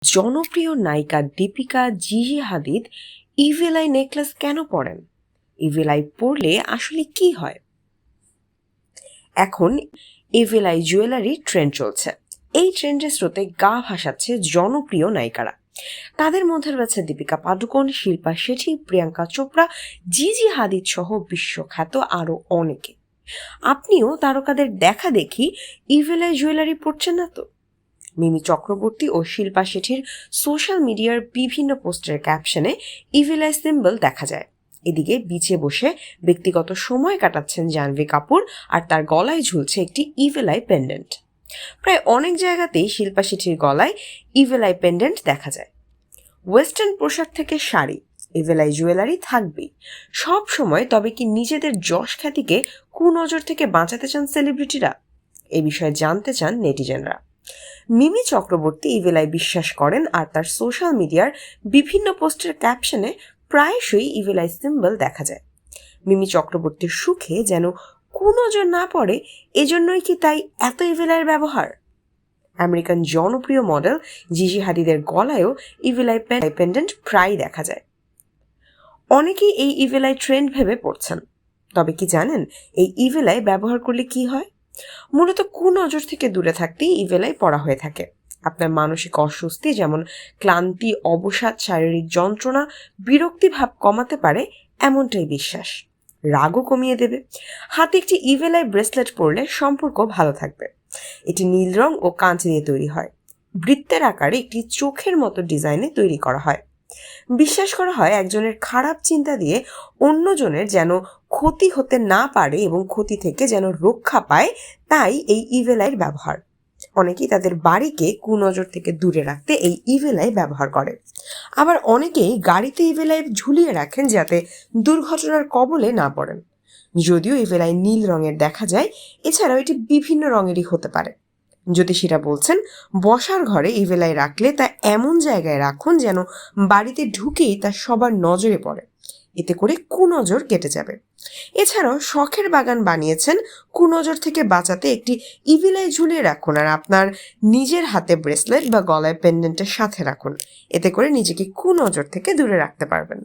জনপ্রিয় নায়িকা Deepika জিহি হাদিদ evil I necklace কেন পরেন? ইভিল আই পরলে আসলে কি হয়? এখন ইভিল আই জুয়েলারি ট্রেন্ড চলছে। এই ট্রেন্ডের স্রোতে গা ভাসাচ্ছে জনপ্রিয় নায়িকারা। তাদের মধ্যে রয়েছে দীপিকা পাডুকোন, শিল্পা শেঠি, প্রিয়াঙ্কা চোপড়া, জিজি হাদিদ সহ বিশ্বখ্যাত আরো অনেকে। আপনিও তারকাদের দেখা দেখি ইভিল আই জুয়েলারি পরছেন না তো? মিমি চক্রবর্তী ও শিল্পা শেঠির সোশ্যাল মিডিয়ার বিভিন্ন পোস্টের ক্যাপশনে ইভিল আই সিম্বল দেখা যায়। এদিকে বিচে বসে ব্যক্তিগত সময় কাটাচ্ছেন জাহ্নবী কাপুর, আর তার গলায় ঝুলছে একটি ইভিল আই পেন্ডেন্ট। প্রায় অনেক জায়গাতেই শিল্পা শেঠির গলায় ইভিল আই পেন্ডেন্ট দেখা যায়। ওয়েস্টার্ন পোশাক থেকে শাড়ি, ইভিল আই জুয়েলারি থাকবেই সব সময়। তবে কি নিজেদের যশ খ্যাতিকে কুনজর থেকে বাঁচাতে চান সেলিব্রিটিরা? এ বিষয়ে জানতে চান নেটিজেনরা। মিমি চক্রবর্তী ইভিল আই বিশ্বাস করেন, আর তার সোশ্যাল মিডিয়ার বিভিন্ন পোস্টের ক্যাপশনে প্রায়শই ইভিল আই সিম্বল দেখা যায়। মিমি চক্রবর্তীর সুখে যেন কুনজর না পড়ে, এজন্যই কি তাই এত ইভিল আইয়ের ব্যবহার? আমেরিকান জনপ্রিয় মডেল জিজি হাদিদের গলায়ও ইভিল আই পেন্ডেন্ট প্রায় দেখা যায়। অনেকেই এই ইভিল আই ট্রেন্ড ভেবে পড়ছেন। তবে কি জানেন এই ইভিল আই ব্যবহার করলে কি হয়? মূলত কুনজর থেকে দূরে থাকতেই ইভিল আই পরা হয়ে থাকে। আপনার মানসিক অস্বস্তি যেমন ক্লান্তি, অবসাদ, শারীরিক যন্ত্রণা, বিরক্তি ভাব কমাতে পারে এমনটাই বিশ্বাস। রাগও কমিয়ে দেবে। হাতে একটি ইভিল আই ব্রেসলেট পরলে সম্পর্ক ভালো থাকবে। এটি নীল রং ও কাঁচ দিয়ে তৈরি হয়। বৃত্তের আকারে একটি চোখের মতো ডিজাইনে তৈরি করা হয়। বিশ্বাস করা হয় একজনের খারাপ চিন্তা দিয়ে অন্যজনের যেন ক্ষতি হতে না পারে এবং ক্ষতি থেকে যেন রক্ষা পায়, তাই এই ইভিল আইয়ের ব্যবহার। অনেকেই তাদের বাড়িকে কুনজর থেকে দূরে রাখতে এই ইভিল আই ব্যবহার করে। আবার অনেকেই গাড়িতে ইভিল আই ঝুলিয়ে রাখেন যাতে দুর্ঘটনার কবলে না পড়েন। যদিও ইভিল আই নীল রঙের দেখা যায়, এছাড়াও এটি বিভিন্ন রঙেরই হতে পারে। জ্যোতিষীরা বলছেন বসার ঘরে ইভিল আই রাখলে তা এমন জায়গায় রাখুন যেন বাড়িতে ঢুকেই তা সবার নজরে পড়ে। এতে করে কুনজর কেটে যাবে। এছাড়াও শখের বাগান বানিয়েছেন, কুনজর থেকে বাঁচাতে একটি ইভিল আই ঝুলিয়ে রাখুন, আর আপনার নিজের হাতে ব্রেসলেট বা গলায় পেন্ডেন্টের সাথে রাখুন। এতে করে নিজেকে কুনজর থেকে দূরে রাখতে পারবেন।